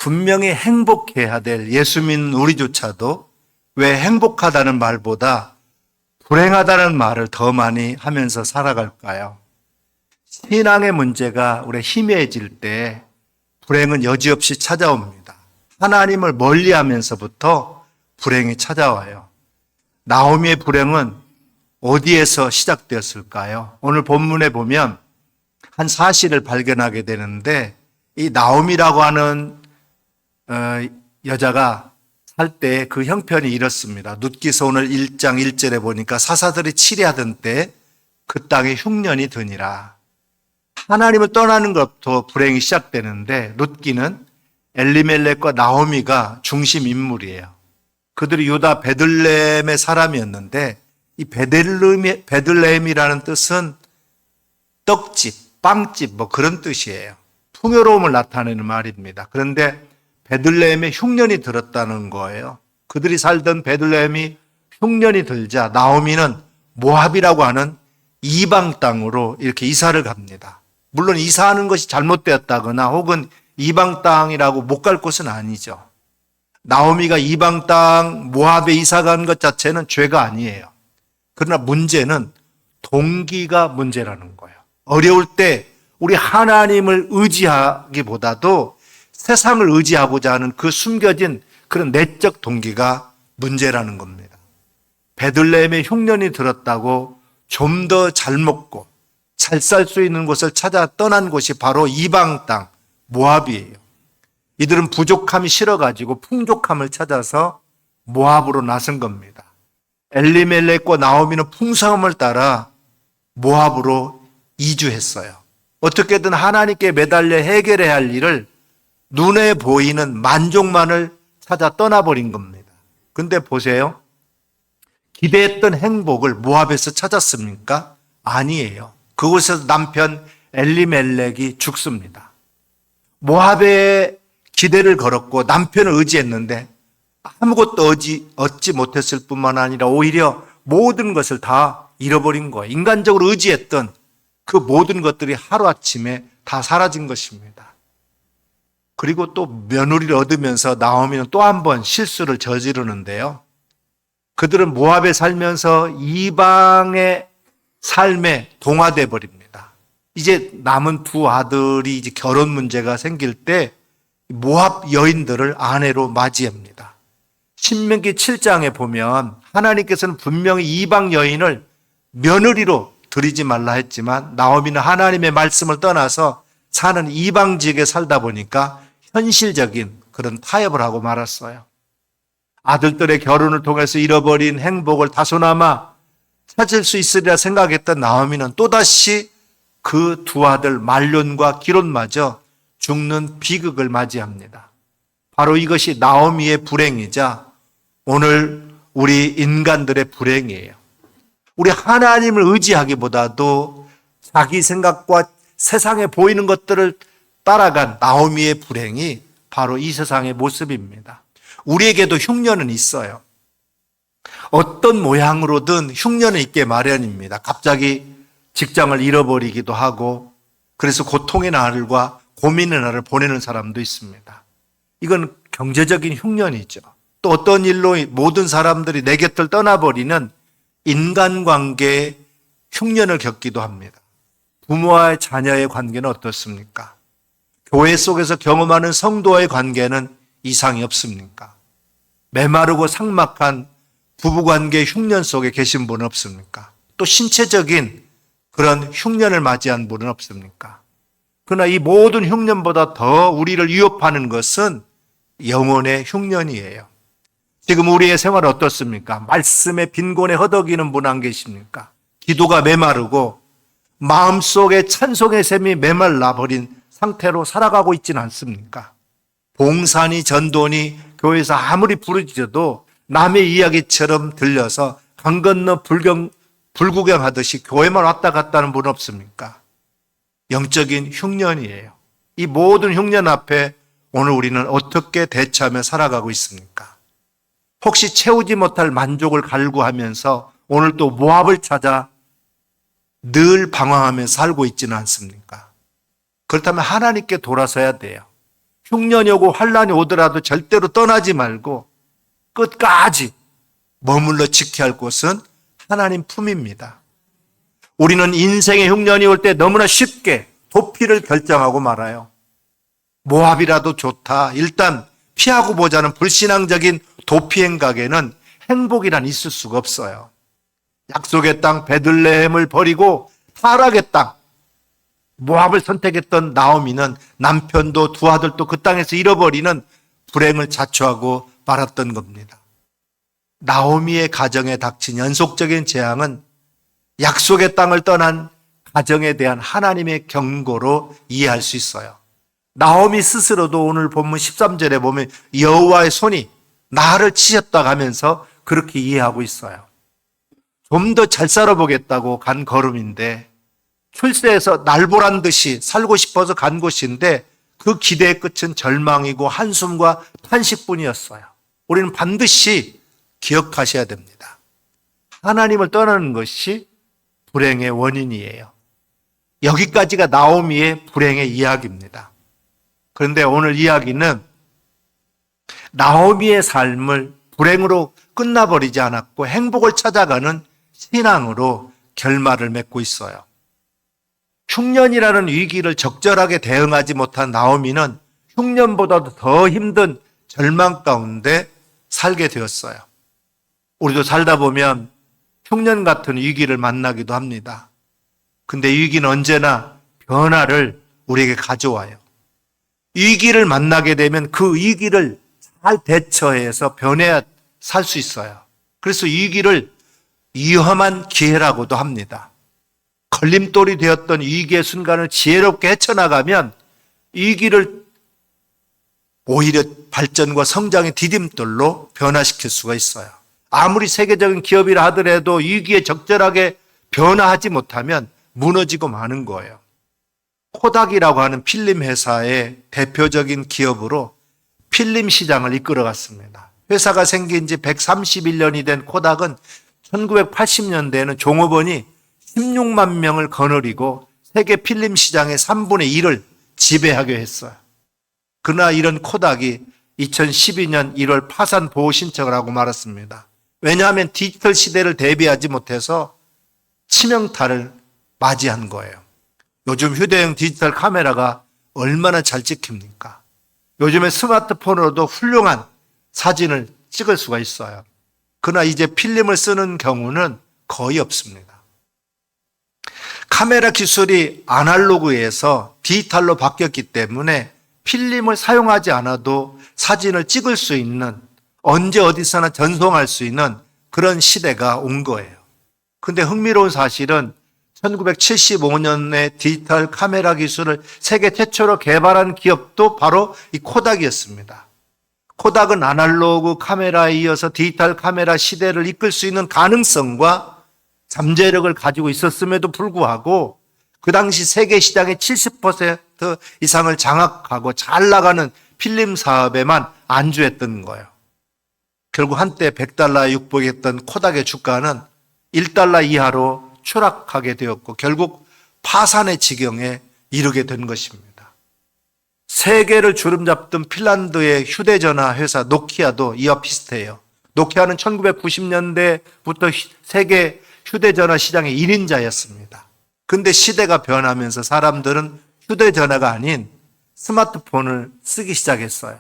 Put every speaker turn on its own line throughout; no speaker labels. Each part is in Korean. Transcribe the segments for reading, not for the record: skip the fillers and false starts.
분명히 행복해야 될 예수 믿는 우리조차도 왜 행복하다는 말보다 불행하다는 말을 더 많이 하면서 살아갈까요? 신앙의 문제가 우리 희미해질 때 불행은 여지없이 찾아옵니다. 하나님을 멀리하면서부터 불행이 찾아와요. 나오미의 불행은 어디에서 시작되었을까요? 오늘 본문에 보면 한 사실을 발견하게 되는데, 이 나오미라고 하는 여자가 살 때 그 형편이 이렇습니다. 룻기서 오늘 1장 1절에 보니까 사사들이 치리하던 때 그 땅에 흉년이 드니라. 하나님을 떠나는 것부터 불행이 시작되는데, 룻기는 엘리멜렉과 나오미가 중심 인물이에요. 그들이 유다 베들레헴의 사람이었는데, 이 베들레헴이라는 뜻은 떡집, 빵집 뭐 그런 뜻이에요. 풍요로움을 나타내는 말입니다. 그런데 베들레헴에 흉년이 들었다는 거예요. 그들이 살던 베들레헴이 흉년이 들자 나오미는 모압이라고 하는 이방 땅으로 이렇게 이사를 갑니다. 물론 이사하는 것이 잘못되었다거나 혹은 이방 땅이라고 못 갈 곳은 아니죠. 나오미가 이방 땅 모압에 이사 간 것 자체는 죄가 아니에요. 그러나 문제는 동기가 문제라는 거예요. 어려울 때 우리 하나님을 의지하기보다도 세상을 의지하고자 하는 그 숨겨진 그런 내적 동기가 문제라는 겁니다. 베들레헴에 흉년이 들었다고 좀 더 잘 먹고 잘 살 수 있는 곳을 찾아 떠난 곳이 바로 이방 땅 모압이에요. 이들은 부족함이 싫어가지고 풍족함을 찾아서 모압으로 나선 겁니다. 엘리멜렉과 나오미는 풍성함을 따라 모압으로 이주했어요. 어떻게든 하나님께 매달려 해결해야 할 일을 눈에 보이는 만족만을 찾아 떠나버린 겁니다. 근데 보세요. 기대했던 행복을 모압에서 찾았습니까? 아니에요. 그곳에서 남편 엘리멜렉이 죽습니다. 모압에 기대를 걸었고 남편을 의지했는데 아무것도 얻지 못했을 뿐만 아니라 오히려 모든 것을 다 잃어버린 거예요. 인간적으로 의지했던 그 모든 것들이 하루아침에 다 사라진 것입니다. 그리고 또 며느리를 얻으면서 나오미는 또 한 번 실수를 저지르는데요. 그들은 모압에 살면서 이방의 삶에 동화돼 버립니다. 이제 남은 두 아들이 이제 결혼 문제가 생길 때 모압 여인들을 아내로 맞이합니다. 신명기 7장에 보면 하나님께서는 분명히 이방 여인을 며느리로 드리지 말라 했지만 나오미는 하나님의 말씀을 떠나서 사는 이방 지역에 살다 보니까 현실적인 그런 타협을 하고 말았어요. 아들들의 결혼을 통해서 잃어버린 행복을 다소나마 찾을 수 있으리라 생각했던 나오미는 또다시 그 두 아들 말론과 기론마저 죽는 비극을 맞이합니다. 바로 이것이 나오미의 불행이자 오늘 우리 인간들의 불행이에요. 우리 하나님을 의지하기보다도 자기 생각과 세상에 보이는 것들을 따라간 나오미의 불행이 바로 이 세상의 모습입니다. 우리에게도 흉년은 있어요. 어떤 모양으로든 흉년은 있게 마련입니다. 갑자기 직장을 잃어버리기도 하고 그래서 고통의 날과 고민의 날을 보내는 사람도 있습니다. 이건 경제적인 흉년이죠. 또 어떤 일로 모든 사람들이 내 곁을 떠나버리는 인간관계의 흉년을 겪기도 합니다. 부모와의 자녀의 관계는 어떻습니까? 교회 속에서 경험하는 성도와의 관계는 이상이 없습니까? 메마르고 삭막한 부부관계의 흉년 속에 계신 분은 없습니까? 또 신체적인 그런 흉년을 맞이한 분은 없습니까? 그러나 이 모든 흉년보다 더 우리를 위협하는 것은 영혼의 흉년이에요. 지금 우리의 생활은 어떻습니까? 말씀의 빈곤에 허덕이는 분 안 계십니까? 기도가 메마르고 마음속에 찬송의 샘이 메말라 버린 상태로 살아가고 있지는 않습니까? 봉사니 전도니 교회에서 아무리 부르짖어도 남의 이야기처럼 들려서 강 건너 불구경하듯이 교회만 왔다 갔다 하는 분 없습니까? 영적인 흉년이에요. 이 모든 흉년 앞에 오늘 우리는 어떻게 대처하며 살아가고 있습니까? 혹시 채우지 못할 만족을 갈구하면서 오늘 또 모압을 찾아 늘 방황하며 살고 있지는 않습니까? 그렇다면 하나님께 돌아서야 돼요. 흉년이 오고 환란이 오더라도 절대로 떠나지 말고 끝까지 머물러 지켜야 할 곳은 하나님 품입니다. 우리는 인생의 흉년이 올 때 너무나 쉽게 도피를 결정하고 말아요. 모압이라도 좋다. 일단 피하고 보자는 불신앙적인 도피 행각에는 행복이란 있을 수가 없어요. 약속의 땅 베들레헴을 버리고 타락의 땅 모압을 선택했던 나오미는 남편도 두 아들도 그 땅에서 잃어버리는 불행을 자초하고 말았던 겁니다. 나오미의 가정에 닥친 연속적인 재앙은 약속의 땅을 떠난 가정에 대한 하나님의 경고로 이해할 수 있어요. 나오미 스스로도 오늘 본문 13절에 보면 여호와의 손이 나를 치셨다 하면서 그렇게 이해하고 있어요. 좀 더 잘 살아보겠다고 간 걸음인데 출세해서 날보란 듯이 살고 싶어서 간 곳인데 그 기대의 끝은 절망이고 한숨과 탄식뿐이었어요. 우리는 반드시 기억하셔야 됩니다. 하나님을 떠나는 것이 불행의 원인이에요. 여기까지가 나오미의 불행의 이야기입니다. 그런데 오늘 이야기는 나오미의 삶을 불행으로 끝나버리지 않았고 행복을 찾아가는 신앙으로 결말을 맺고 있어요. 흉년이라는 위기를 적절하게 대응하지 못한 나오미는 흉년보다도 더 힘든 절망 가운데 살게 되었어요. 우리도 살다 보면 흉년 같은 위기를 만나기도 합니다. 근데 위기는 언제나 변화를 우리에게 가져와요. 위기를 만나게 되면 그 위기를 잘 대처해서 변해야 살 수 있어요. 그래서 위기를 위험한 기회라고도 합니다. 걸림돌이 되었던 위기의 순간을 지혜롭게 헤쳐나가면 위기를 오히려 발전과 성장의 디딤돌로 변화시킬 수가 있어요. 아무리 세계적인 기업이라 하더라도 위기에 적절하게 변화하지 못하면 무너지고 마는 거예요. 코닥이라고 하는 필름 회사의 대표적인 기업으로 필름 시장을 이끌어갔습니다. 회사가 생긴 지 131년이 된 코닥은 1980년대에는 종업원이 16만 명을 거느리고 세계 필름 시장의 3분의 1을 지배하게 했어요. 그러나 이런 코닥이 2012년 1월 파산 보호 신청을 하고 말았습니다. 왜냐하면 디지털 시대를 대비하지 못해서 치명타를 맞이한 거예요. 요즘 휴대용 디지털 카메라가 얼마나 잘 찍힙니까? 요즘에 스마트폰으로도 훌륭한 사진을 찍을 수가 있어요. 그러나 이제 필름을 쓰는 경우는 거의 없습니다. 카메라 기술이 아날로그에서 디지털로 바뀌었기 때문에 필름을 사용하지 않아도 사진을 찍을 수 있는, 언제 어디서나 전송할 수 있는 그런 시대가 온 거예요. 근데 흥미로운 사실은 1975년에 디지털 카메라 기술을 세계 최초로 개발한 기업도 바로 이 코닥이었습니다. 코닥은 아날로그 카메라에 이어서 디지털 카메라 시대를 이끌 수 있는 가능성과 잠재력을 가지고 있었음에도 불구하고 그 당시 세계 시장의 70% 이상을 장악하고 잘 나가는 필름 사업에만 안주했던 거예요. 결국 한때 $100에 육박했던 코닥의 주가는 $1 이하로 추락하게 되었고 결국 파산의 지경에 이르게 된 것입니다. 세계를 주름잡던 핀란드의 휴대전화 회사 노키아도 이와 비슷해요. 노키아는 1990년대부터 세계 휴대전화 시장의 1인자였습니다. 근데 시대가 변하면서 사람들은 휴대전화가 아닌 스마트폰을 쓰기 시작했어요.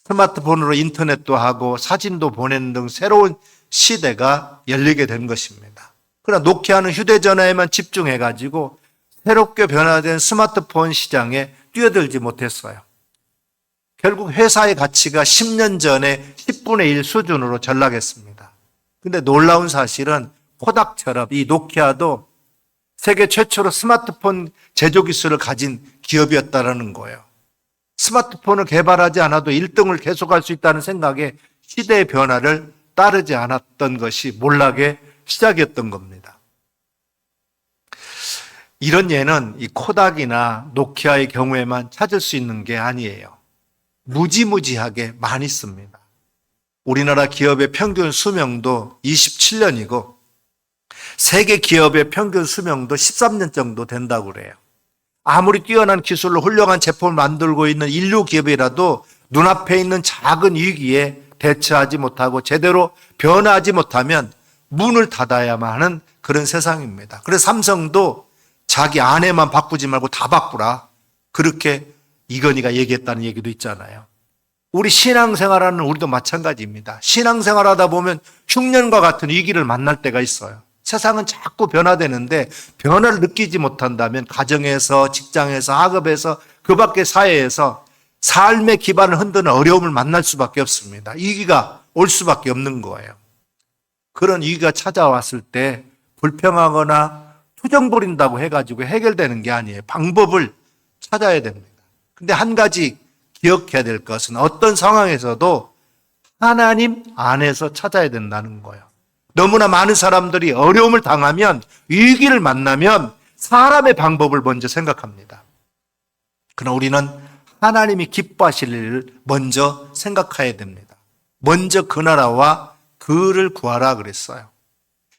스마트폰으로 인터넷도 하고 사진도 보내는 등 새로운 시대가 열리게 된 것입니다. 그러나 노키아는 휴대전화에만 집중해가지고 새롭게 변화된 스마트폰 시장에 뛰어들지 못했어요. 결국 회사의 가치가 10년 전에 10분의 1 수준으로 전락했습니다. 근데 놀라운 사실은 코닥처럼 이 노키아도 세계 최초로 스마트폰 제조 기술을 가진 기업이었다는 거예요. 스마트폰을 개발하지 않아도 1등을 계속할 수 있다는 생각에 시대의 변화를 따르지 않았던 것이 몰락의 시작이었던 겁니다. 이런 예는 이 코닥이나 노키아의 경우에만 찾을 수 있는 게 아니에요. 무지무지하게 많이 있습니다. 우리나라 기업의 평균 수명도 27년이고 세계 기업의 평균 수명도 13년 정도 된다고 그래요. 아무리 뛰어난 기술로 훌륭한 제품을 만들고 있는 인류 기업이라도 눈앞에 있는 작은 위기에 대처하지 못하고 제대로 변화하지 못하면 문을 닫아야만 하는 그런 세상입니다. 그래서 삼성도 자기 아내만 바꾸지 말고 다 바꾸라. 그렇게 이건희가 얘기했다는 얘기도 있잖아요. 우리 신앙생활하는 우리도 마찬가지입니다. 신앙생활하다 보면 흉년과 같은 위기를 만날 때가 있어요. 세상은 자꾸 변화되는데 변화를 느끼지 못한다면 가정에서, 직장에서, 학업에서, 그 밖의 사회에서 삶의 기반을 흔드는 어려움을 만날 수밖에 없습니다. 위기가 올 수밖에 없는 거예요. 그런 위기가 찾아왔을 때 불평하거나 투정 부린다고 해가지고 해결되는 게 아니에요. 방법을 찾아야 됩니다. 근데 한 가지 기억해야 될 것은 어떤 상황에서도 하나님 안에서 찾아야 된다는 거예요. 너무나 많은 사람들이 어려움을 당하면, 위기를 만나면 사람의 방법을 먼저 생각합니다. 그러나 우리는 하나님이 기뻐하실 일을 먼저 생각해야 됩니다. 먼저 그 나라와 그를 구하라 그랬어요.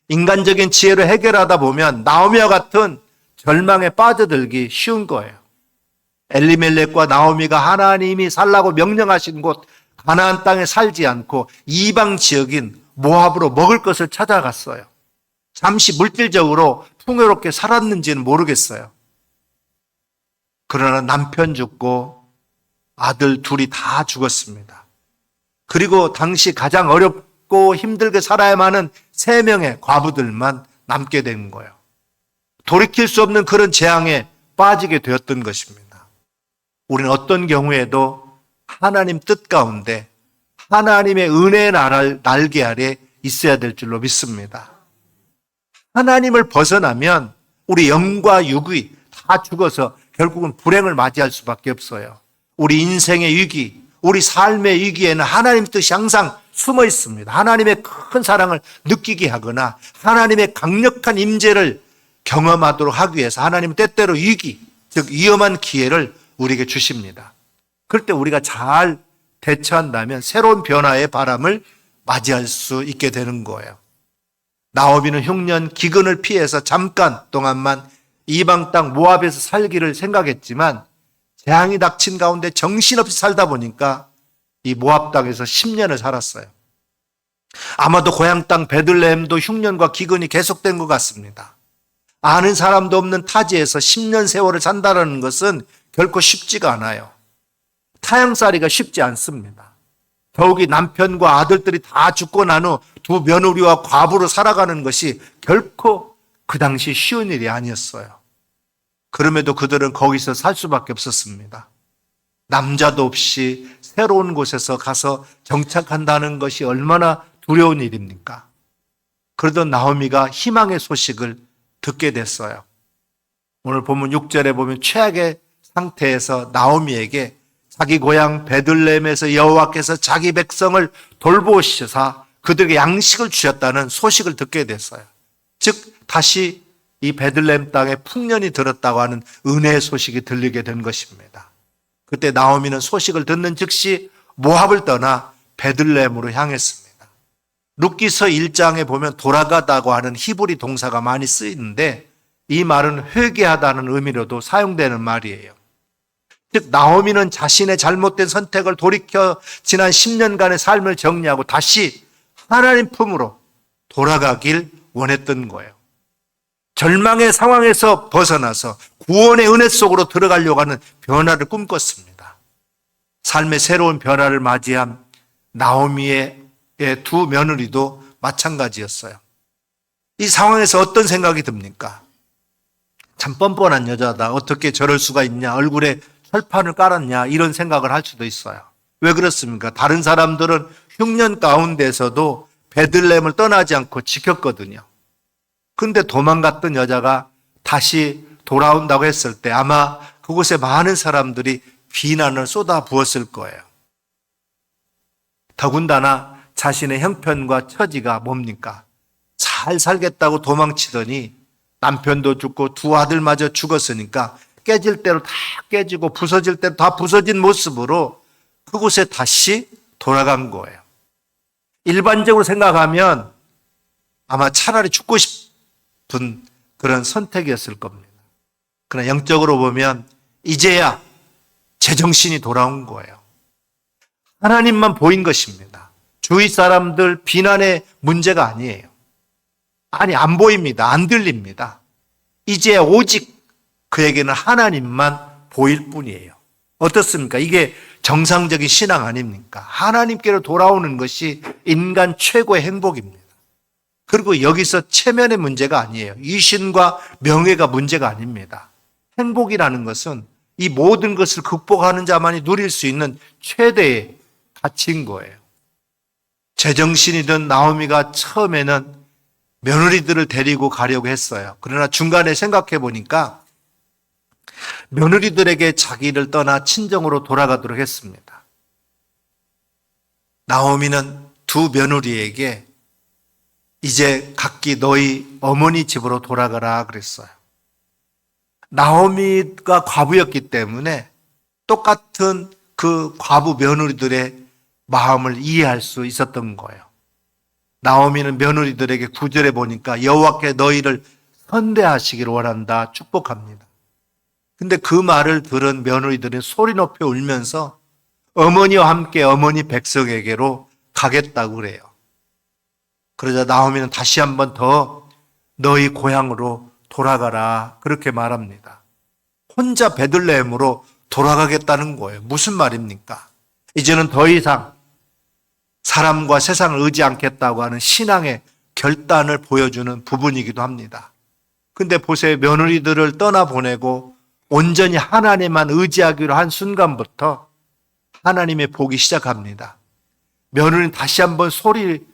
인간적인 지혜로 해결하다 보면 나오미와 같은 절망에 빠져들기 쉬운 거예요. 엘리멜렉과 나오미가 하나님이 살라고 명령하신 곳 가나안 땅에 살지 않고 이방 지역인 모압으로 먹을 것을 찾아갔어요. 잠시 물질적으로 풍요롭게 살았는지는 모르겠어요. 그러나 남편 죽고 아들 둘이 다 죽었습니다. 그리고 당시 가장 어렵고 힘들게 살아야만 하는 3명의 과부들만 남게 된 거예요. 돌이킬 수 없는 그런 재앙에 빠지게 되었던 것입니다. 우리는 어떤 경우에도 하나님 뜻 가운데 하나님의 은혜의 날개 아래 있어야 될 줄로 믿습니다. 하나님을 벗어나면 우리 영과 육이 다 죽어서 결국은 불행을 맞이할 수밖에 없어요. 우리 인생의 위기, 우리 삶의 위기에는 하나님 뜻이 항상 숨어 있습니다. 하나님의 큰 사랑을 느끼게 하거나 하나님의 강력한 임재를 경험하도록 하기 위해서 하나님은 때때로 위기, 즉 위험한 기회를 우리에게 주십니다. 그럴 때 우리가 잘 대처한다면 새로운 변화의 바람을 맞이할 수 있게 되는 거예요. 나오미는 흉년 기근을 피해서 잠깐 동안만 이방 땅 모압에서 살기를 생각했지만 재앙이 닥친 가운데 정신없이 살다 보니까 이 모압 땅에서 10년을 살았어요. 아마도 고향 땅 베들레헴도 흉년과 기근이 계속된 것 같습니다. 아는 사람도 없는 타지에서 10년 세월을 산다는 것은 결코 쉽지가 않아요. 타향살이가 쉽지 않습니다. 더욱이 남편과 아들들이 다 죽고 난 후 두 며느리와 과부로 살아가는 것이 결코 그 당시 쉬운 일이 아니었어요. 그럼에도 그들은 거기서 살 수밖에 없었습니다. 남자도 없이 새로운 곳에서 가서 정착한다는 것이 얼마나 두려운 일입니까? 그러던 나오미가 희망의 소식을 듣게 됐어요. 오늘 보면 6절에 보면 최악의 상태에서 나오미에게 자기 고향 베들레헴에서 여호와께서 자기 백성을 돌보시사 그들에게 양식을 주셨다는 소식을 듣게 됐어요. 즉 다시 이 베들레헴 땅에 풍년이 들었다고 하는 은혜의 소식이 들리게 된 것입니다. 그때 나오미는 소식을 듣는 즉시 모압을 떠나 베들레헴으로 향했습니다. 룻기서 1장에 보면 돌아가다고 하는 히브리 동사가 많이 쓰이는데 이 말은 회개하다는 의미로도 사용되는 말이에요. 즉 나오미는 자신의 잘못된 선택을 돌이켜 지난 10년간의 삶을 정리하고 다시 하나님 품으로 돌아가길 원했던 거예요. 절망의 상황에서 벗어나서 구원의 은혜 속으로 들어가려고 하는 변화를 꿈꿨습니다. 삶의 새로운 변화를 맞이한 나오미의 두 며느리도 마찬가지였어요. 이 상황에서 어떤 생각이 듭니까? 참 뻔뻔한 여자다. 어떻게 저럴 수가 있냐. 얼굴에 철판을 깔았냐. 이런 생각을 할 수도 있어요. 왜 그렇습니까? 다른 사람들은 흉년 가운데서도 베들레헴을 떠나지 않고 지켰거든요. 근데 도망갔던 여자가 다시 돌아온다고 했을 때 아마 그곳에 많은 사람들이 비난을 쏟아 부었을 거예요. 더군다나 자신의 형편과 처지가 뭡니까? 잘 살겠다고 도망치더니 남편도 죽고 두 아들마저 죽었으니까 깨질 대로 다 깨지고 부서질 대로 다 부서진 모습으로 그곳에 다시 돌아간 거예요. 일반적으로 생각하면 아마 차라리 죽고 싶은 그런 선택이었을 겁니다. 그러나 영적으로 보면 이제야 제정신이 돌아온 거예요. 하나님만 보인 것입니다. 주위 사람들 비난의 문제가 아니에요. 아니, 안 보입니다. 안 들립니다. 이제 오직 그에게는 하나님만 보일 뿐이에요. 어떻습니까? 이게 정상적인 신앙 아닙니까? 하나님께로 돌아오는 것이 인간 최고의 행복입니다. 그리고 여기서 체면의 문제가 아니에요. 이신과 명예가 문제가 아닙니다. 행복이라는 것은 이 모든 것을 극복하는 자만이 누릴 수 있는 최대의 가치인 거예요. 제정신이던 나오미가 처음에는 며느리들을 데리고 가려고 했어요. 그러나 중간에 생각해 보니까 며느리들에게 자기를 떠나 친정으로 돌아가도록 했습니다. 나오미는 두 며느리에게 이제 각기 너희 어머니 집으로 돌아가라 그랬어요. 나오미가 과부였기 때문에 똑같은 그 과부 며느리들의 마음을 이해할 수 있었던 거예요. 나오미는 며느리들에게 9절에 보니까 여호와께 너희를 선대하시기를 원한다 축복합니다. 근데 그 말을 들은 며느리들은 소리 높여 울면서 어머니와 함께 어머니 백성에게로 가겠다고 그래요. 그러자 나오미는 다시 한번 더 너희 고향으로 돌아가라 그렇게 말합니다. 혼자 베들레헴으로 돌아가겠다는 거예요. 무슨 말입니까? 이제는 더 이상 사람과 세상을 의지 않겠다고 하는 신앙의 결단을 보여주는 부분이기도 합니다. 근데 보세요. 며느리들을 떠나보내고 온전히 하나님만 의지하기로 한 순간부터 하나님의 복이 시작합니다. 며느리는 다시 한번 소리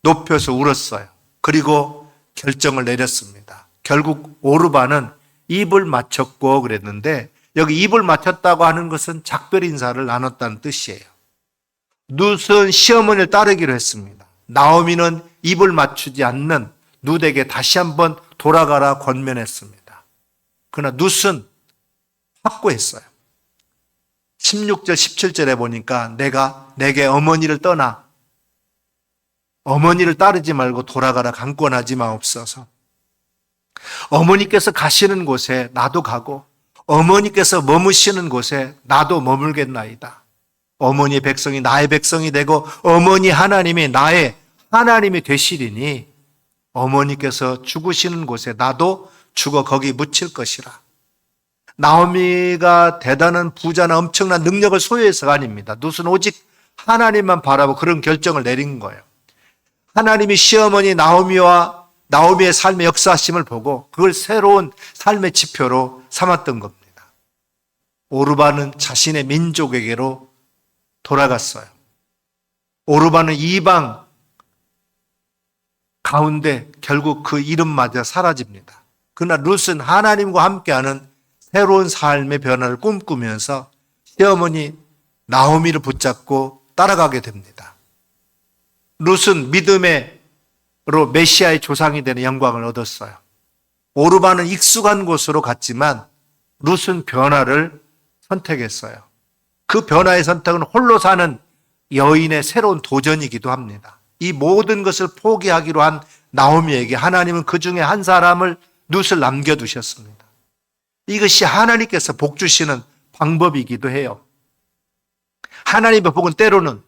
높여서 울었어요. 그리고 결정을 내렸습니다. 결국 오르바는 입을 맞췄고 그랬는데 여기 입을 맞췄다고 하는 것은 작별 인사를 나눴다는 뜻이에요. 룻은 시어머니를 따르기로 했습니다. 나오미는 입을 맞추지 않는 룻에게 다시 한번 돌아가라 권면했습니다. 그러나 룻은 확고했어요. 16절 17절에 보니까 내게 어머니를 떠나 어머니를 따르지 말고 돌아가라 강권하지 마옵소서. 어머니께서 가시는 곳에 나도 가고 어머니께서 머무시는 곳에 나도 머물겠나이다. 어머니의 백성이 나의 백성이 되고 어머니 하나님이 나의 하나님이 되시리니 어머니께서 죽으시는 곳에 나도 죽어 거기 묻힐 것이라. 나오미가 대단한 부자나 엄청난 능력을 소유해서가 아닙니다. 룻은 오직 하나님만 바라보고 그런 결정을 내린 거예요. 하나님이 시어머니 나오미의 삶의 역사심을 보고 그걸 새로운 삶의 지표로 삼았던 겁니다. 오르바는 자신의 민족에게로 돌아갔어요. 오르바는 이방 가운데 결국 그 이름마저 사라집니다. 그러나 룻은 하나님과 함께하는 새로운 삶의 변화를 꿈꾸면서 시어머니 나오미를 붙잡고 따라가게 됩니다. 룻은 믿음으로 메시아의 조상이 되는 영광을 얻었어요. 오르바는 익숙한 곳으로 갔지만 룻은 변화를 선택했어요. 그 변화의 선택은 홀로 사는 여인의 새로운 도전이기도 합니다. 이 모든 것을 포기하기로 한 나오미에게 하나님은 그 중에 한 사람을 룻을 남겨두셨습니다. 이것이 하나님께서 복 주시는 방법이기도 해요. 하나님의 복은 때로는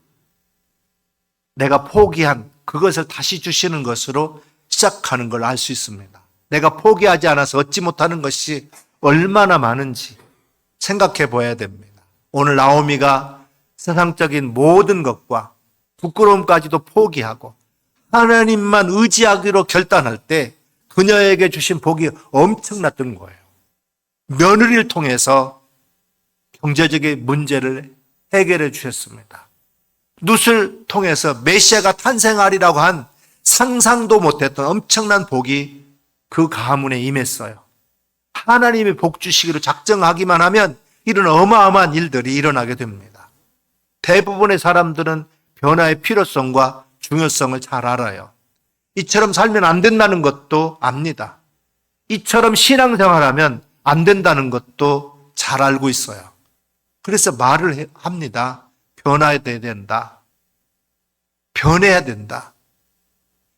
내가 포기한 그것을 다시 주시는 것으로 시작하는 걸 알 수 있습니다. 내가 포기하지 않아서 얻지 못하는 것이 얼마나 많은지 생각해 봐야 됩니다. 오늘 나오미가 세상적인 모든 것과 부끄러움까지도 포기하고 하나님만 의지하기로 결단할 때 그녀에게 주신 복이 엄청났던 거예요. 며느리를 통해서 경제적인 문제를 해결해 주셨습니다. 룻을 통해서 메시아가 탄생하리라고 한 상상도 못했던 엄청난 복이 그 가문에 임했어요. 하나님의 복 주시기로 작정하기만 하면 이런 어마어마한 일들이 일어나게 됩니다. 대부분의 사람들은 변화의 필요성과 중요성을 잘 알아요. 이처럼 살면 안 된다는 것도 압니다. 이처럼 신앙생활하면 안 된다는 것도 잘 알고 있어요. 그래서 말을 합니다. 변화해야 된다. 변해야 된다.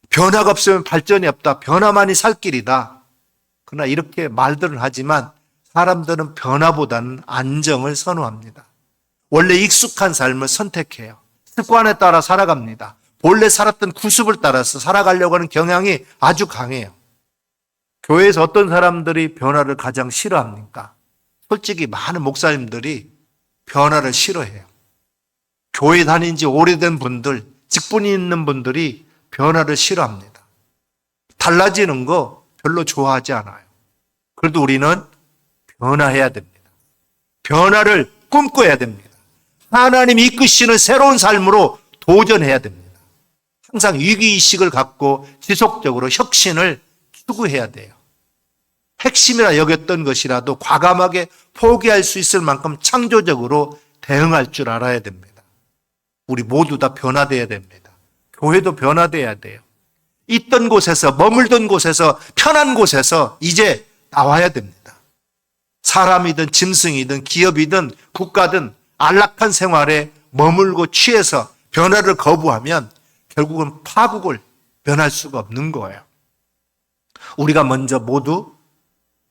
변화가 없으면 발전이 없다. 변화만이 살 길이다. 그러나 이렇게 말들은 하지만 사람들은 변화보다는 안정을 선호합니다. 원래 익숙한 삶을 선택해요. 습관에 따라 살아갑니다. 본래 살았던 구습을 따라서 살아가려고 하는 경향이 아주 강해요. 교회에서 어떤 사람들이 변화를 가장 싫어합니까? 솔직히 많은 목사님들이 변화를 싫어해요. 교회 다닌 지 오래된 분들, 직분이 있는 분들이 변화를 싫어합니다. 달라지는 거 별로 좋아하지 않아요. 그래도 우리는 변화해야 됩니다. 변화를 꿈꿔야 됩니다. 하나님이 이끄시는 새로운 삶으로 도전해야 됩니다. 항상 위기의식을 갖고 지속적으로 혁신을 추구해야 돼요. 핵심이라 여겼던 것이라도 과감하게 포기할 수 있을 만큼 창조적으로 대응할 줄 알아야 됩니다. 우리 모두 다 변화돼야 됩니다. 교회도 변화돼야 돼요. 있던 곳에서, 머물던 곳에서, 편한 곳에서 이제 나와야 됩니다. 사람이든 짐승이든 기업이든 국가든 안락한 생활에 머물고 취해서 변화를 거부하면 결국은 파국을 면할 수가 없는 거예요. 우리가 먼저 모두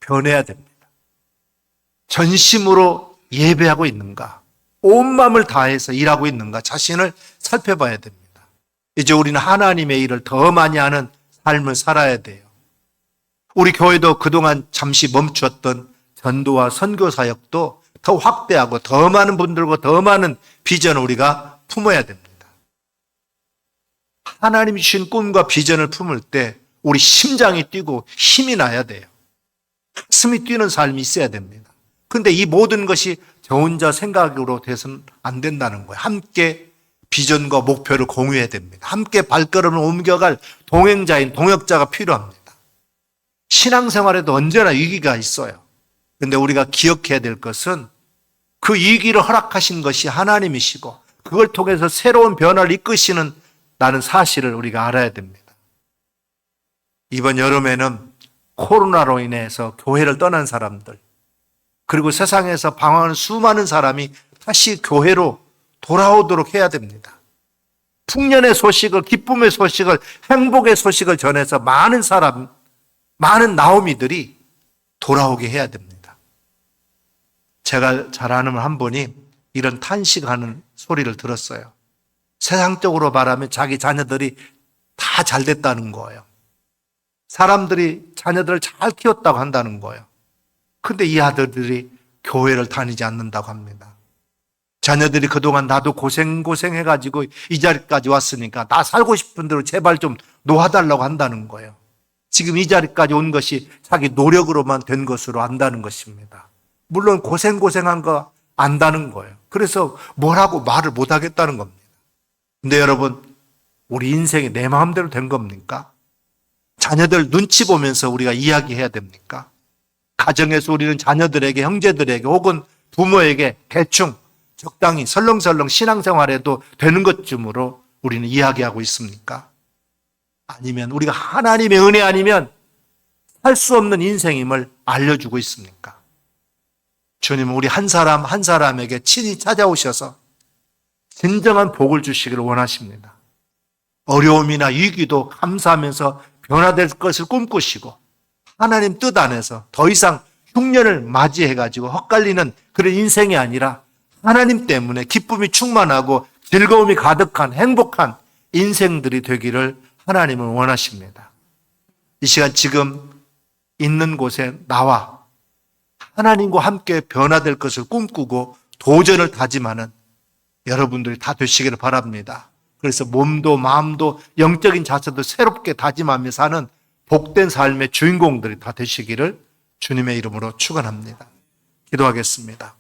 변해야 됩니다. 전심으로 예배하고 있는가? 온 마음을 다해서 일하고 있는가? 자신을 살펴봐야 됩니다. 이제 우리는 하나님의 일을 더 많이 하는 삶을 살아야 돼요. 우리 교회도 그동안 잠시 멈추었던 전도와 선교 사역도 더 확대하고 더 많은 분들과 더 많은 비전을 우리가 품어야 됩니다. 하나님이 주신 꿈과 비전을 품을 때 우리 심장이 뛰고 힘이 나야 돼요. 가슴이 뛰는 삶이 있어야 됩니다. 그런데 이 모든 것이 저 혼자 생각으로 돼서는 안 된다는 거예요. 함께 비전과 목표를 공유해야 됩니다. 함께 발걸음을 옮겨갈 동행자인 동역자가 필요합니다. 신앙생활에도 언제나 위기가 있어요. 그런데 우리가 기억해야 될 것은 그 위기를 허락하신 것이 하나님이시고 그걸 통해서 새로운 변화를 이끄시는 라는 사실을 우리가 알아야 됩니다. 이번 여름에는 코로나로 인해서 교회를 떠난 사람들, 그리고 세상에서 방황하는 수많은 사람이 다시 교회로 돌아오도록 해야 됩니다. 풍년의 소식을, 기쁨의 소식을, 행복의 소식을 전해서 많은 사람, 많은 나오미들이 돌아오게 해야 됩니다. 제가 잘 아는 한 분이 이런 탄식하는 소리를 들었어요. 세상적으로 말하면 자기 자녀들이 다 잘 됐다는 거예요. 사람들이 자녀들을 잘 키웠다고 한다는 거예요. 근데 이 아들들이 교회를 다니지 않는다고 합니다. 자녀들이 그동안 나도 고생해가지고 이 자리까지 왔으니까 나 살고 싶은 대로 제발 좀 놓아달라고 한다는 거예요. 지금 이 자리까지 온 것이 자기 노력으로만 된 것으로 안다는 것입니다. 물론 고생한 거 안다는 거예요. 그래서 뭐라고 말을 못 하겠다는 겁니다. 근데 여러분, 우리 인생이 내 마음대로 된 겁니까? 자녀들 눈치 보면서 우리가 이야기해야 됩니까? 가정에서 우리는 자녀들에게, 형제들에게 혹은 부모에게 대충 적당히 설렁설렁 신앙생활에도 되는 것쯤으로 우리는 이야기하고 있습니까? 아니면 우리가 하나님의 은혜 아니면 할 수 없는 인생임을 알려주고 있습니까? 주님은 우리 한 사람 한 사람에게 친히 찾아오셔서 진정한 복을 주시기를 원하십니다. 어려움이나 위기도 감사하면서 변화될 것을 꿈꾸시고 하나님 뜻 안에서 더 이상 흉년을 맞이해가지고 헛갈리는 그런 인생이 아니라 하나님 때문에 기쁨이 충만하고 즐거움이 가득한 행복한 인생들이 되기를 하나님은 원하십니다. 이 시간 지금 있는 곳에 나와 하나님과 함께 변화될 것을 꿈꾸고 도전을 다짐하는 여러분들이 다 되시기를 바랍니다. 그래서 몸도 마음도 영적인 자세도 새롭게 다짐하며 사는 복된 삶의 주인공들이 다 되시기를 주님의 이름으로 축원합니다. 기도하겠습니다.